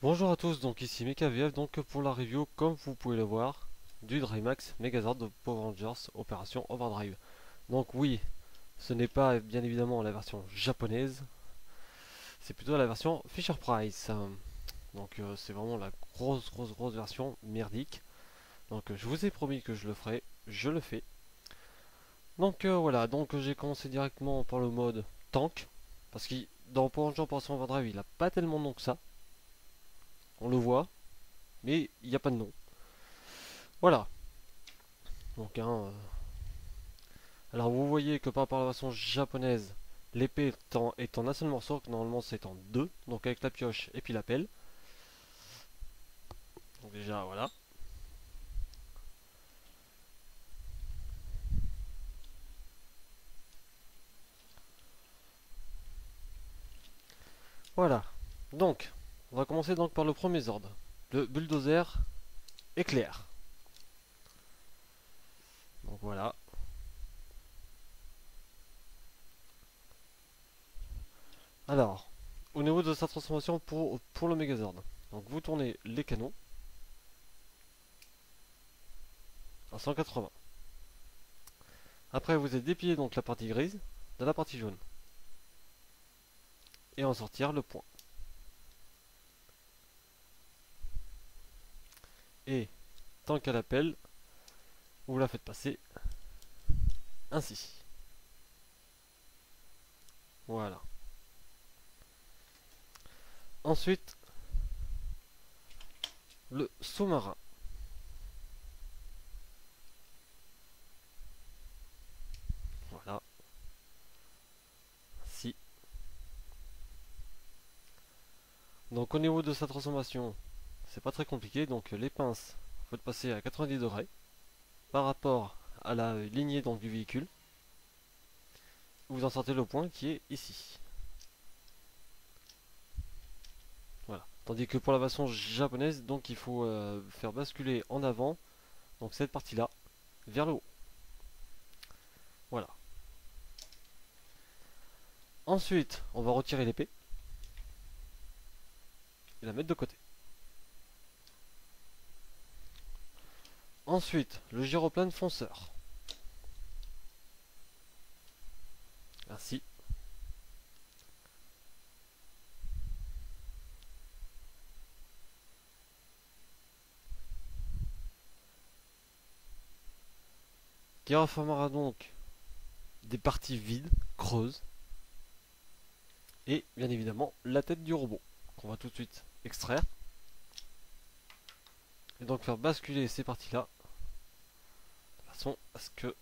Bonjour à tous, donc ici MekaVF, donc pour la review, comme vous pouvez le voir, du Drymax Megazord de Power Rangers Opération Overdrive. Donc oui, ce n'est pas bien évidemment la version japonaise, c'est plutôt la version Fisher Price. Donc c'est vraiment la grosse version merdique. Donc je vous ai promis que je le ferai, je le fais. Donc voilà, donc j'ai commencé directement par le mode tank, parce que dans Power Rangers Opération Overdrive il n'a pas tellement de nom que ça, on le voit, mais il n'y a pas de nom. Voilà. Donc, alors vous voyez que par rapport à la version japonaise, l'épée est en un seul morceau, que normalement c'est en deux, donc avec la pioche et puis la pelle. Donc déjà voilà. Voilà. Donc, on va commencer donc par le premier ordre. Le bulldozer éclair. Donc voilà. Alors, au niveau de sa transformation pour le Megazord. Donc vous tournez les canons à 180. Après vous allez déplier donc la partie grise de la partie jaune. Et en sortir le point. Et tant qu'elle appelle, vous la faites passer ainsi. Voilà. Ensuite, le sous-marin. Voilà. Si. Donc au niveau de sa transformation, c'est pas très compliqué. Donc les pinces, faut le passer à 90 degrés par rapport à la lignée donc, du véhicule. Vous en sortez le point qui est ici. Voilà. Tandis que pour la version japonaise, donc il faut faire basculer en avant donc cette partie-là vers le haut. Voilà. Ensuite, on va retirer l'épée et la mettre de côté. Ensuite, le gyroplane fonceur. Ainsi. Qui reformera donc des parties vides, creuses, et bien évidemment la tête du robot, qu'on va tout de suite extraire, et donc faire basculer ces parties-là, de façon à ce que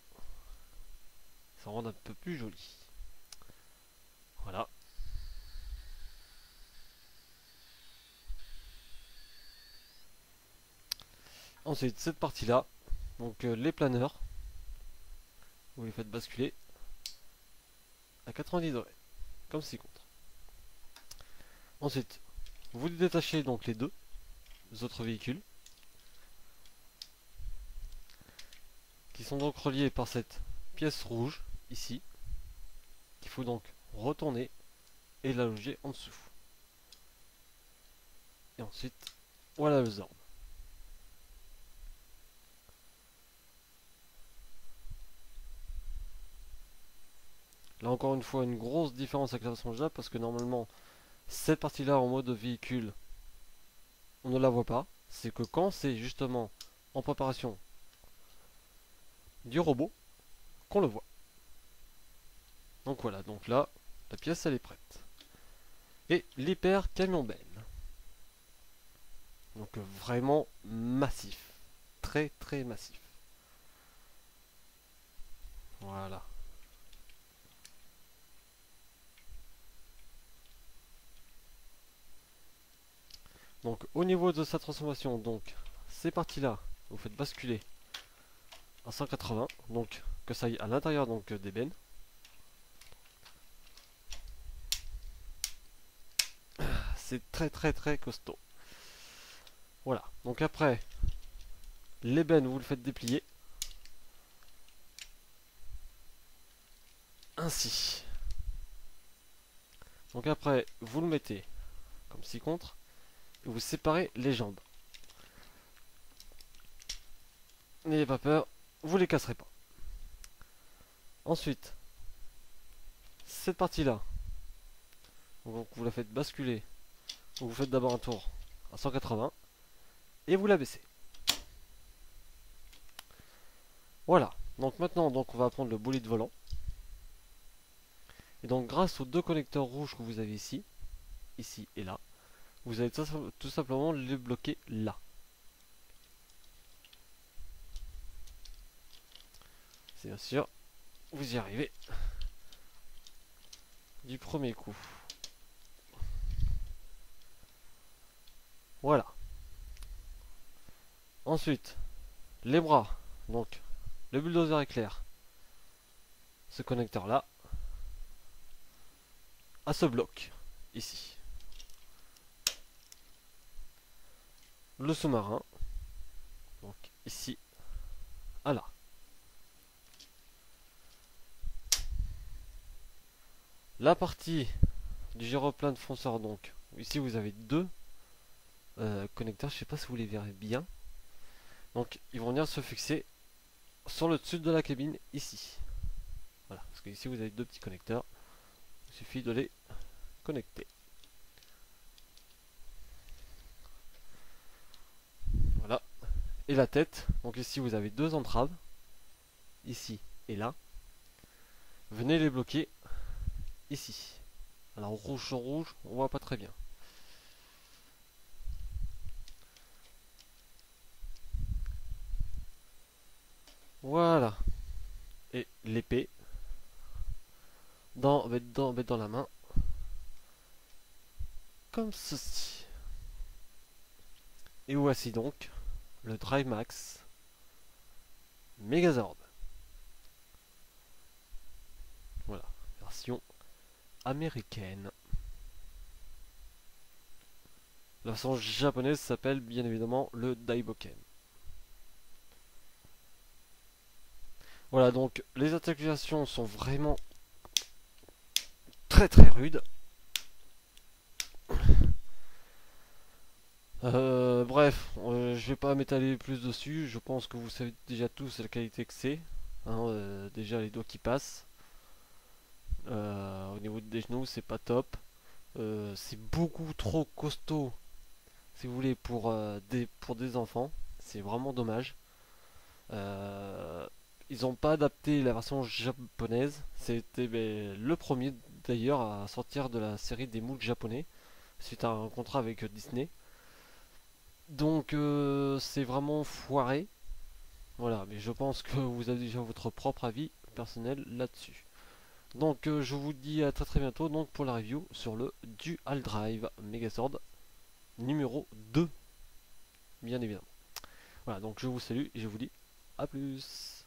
ça rende un peu plus joli. Voilà. Ensuite, cette partie-là, donc les planeurs, vous les faites basculer à 90 degrés, comme ci contre. Ensuite, vous détachez donc les deux autres véhicules, qui sont donc reliés par cette pièce rouge, ici, qu'il faut donc retourner et la loger en dessous. Et ensuite, voilà le Zord. Là encore une fois, une grosse différence avec la version Jap, parce que normalement, cette partie-là en mode véhicule, on ne la voit pas. C'est que quand c'est justement en préparation du robot, qu'on le voit. Donc voilà, donc là, la pièce elle est prête. Et l'hyper camion benne. Donc vraiment massif. Très massif. Voilà. Donc au niveau de sa transformation, donc ces parties-là, vous faites basculer à 180, donc que ça aille à l'intérieur donc des bennes. C'est très costaud. Voilà. Donc après, l'ébène, vous le faites déplier. Ainsi. Donc après, vous le mettez comme ci contre. et vous séparez les jambes. N'ayez pas peur, vous les casserez pas. Ensuite, cette partie-là, donc vous la faites basculer. Donc vous faites d'abord un tour à 180 et vous la baissez. Voilà. Donc maintenant, donc on va prendre le bolide volant. Et donc grâce aux deux connecteurs rouges que vous avez ici, ici et là, vous allez tout simplement les bloquer là. C'est bien sûr, vous y arrivez du premier coup. Voilà. Ensuite, les bras. Donc, le bulldozer éclair. Ce connecteur là. À ce bloc. Ici. Le sous-marin. Donc, ici. À là. La partie du gyroplane fonceur donc. Ici vous avez deux connecteurs. Je sais pas si vous les verrez bien. Donc, ils vont venir se fixer sur le dessus de la cabine ici. Voilà, parce que ici vous avez deux petits connecteurs. Il suffit de les connecter. Voilà. Et la tête. Donc ici vous avez deux entraves. Ici et là. Venez les bloquer ici. Alors rouge sur rouge, on voit pas très bien. Voilà. Et l'épée. Mettre dans la main. Comme ceci. Et voici donc le Drymax Megazord. Voilà, version américaine. La version japonaise s'appelle bien évidemment le Daiboken. Voilà, donc les articulations sont vraiment très rudes. Bref, je vais pas m'étaler plus dessus. Je pense que vous savez déjà tous la qualité que c'est. Hein, déjà les doigts qui passent. Au niveau des genoux, c'est pas top. C'est beaucoup trop costaud, si vous voulez, pour des enfants. C'est vraiment dommage. Ils n'ont pas adapté la version japonaise. C'était le premier d'ailleurs à sortir de la série des moules japonais suite à un contrat avec Disney. Donc c'est vraiment foiré. Voilà, mais je pense que vous avez déjà votre propre avis personnel là-dessus. Donc je vous dis à très bientôt donc pour la review sur le Dual Drive Megazord numéro 2, bien évidemment. Voilà, donc je vous salue et je vous dis à plus.